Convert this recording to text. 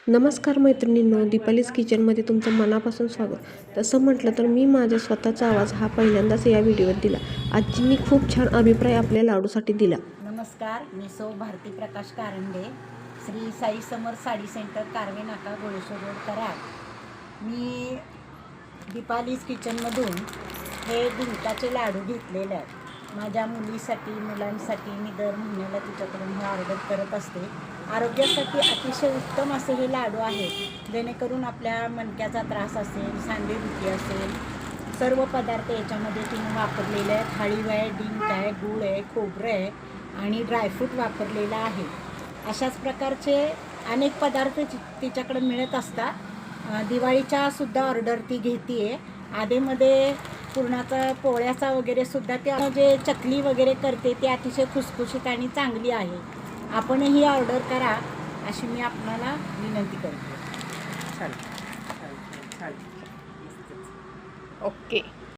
नमस्कार मैत्रिणींनो, दीपालीज किचनमध्ये तुमचं मनापासून स्वागत. तसं म्हटलं तर मी माझा स्वतःचा आवाज हा पहिल्यांदाच या व्हिडिओवर दिला. आजींनी खूप छान अभिप्राय आपल्या लाडूसाठी दिला. नमस्कार, मी सौ भारती प्रकाश कारंडे, श्री साई समर साडी सेंटर, कारवे नाका, गोळेश्वर रोड, कराड. मी दीपालीज किचनमधून हे डिंकाचे लाडू घेतलेले आहेत. माझ्या मुलीसाठी, मुलांसाठी मी दर महिन्याला तिच्याकडून हे ऑर्डर करत असते. आरोग्यासाठी अतिशय उत्तम असे हे लाडू आहेत, जेणेकरून आपल्या मणक्याचा त्रास असेल, सांधेदुखी असेल, सर्व पदार्थ याच्यामध्ये तिने वापरलेले आहेत. हळीव आहे, डिंक आहे, गूळ आहे, खोबरं आहे आणि ड्रायफ्रूट वापरलेलं आहे. अशाच प्रकारचे अनेक पदार्थ तिच्याकडे मिळत असतात. दिवाळीच्या सुद्धा ऑर्डर ती घेते आहे. आधेमध्ये पुरणाचा, पोळ्याचा वगैरे सुद्धा ते जे चकली वगैरे करते ते अतिशय खुसखुशीत आणि चांगली आहे. आपणही ऑर्डर करा अशी मी आपणाला विनंती करते. ओके.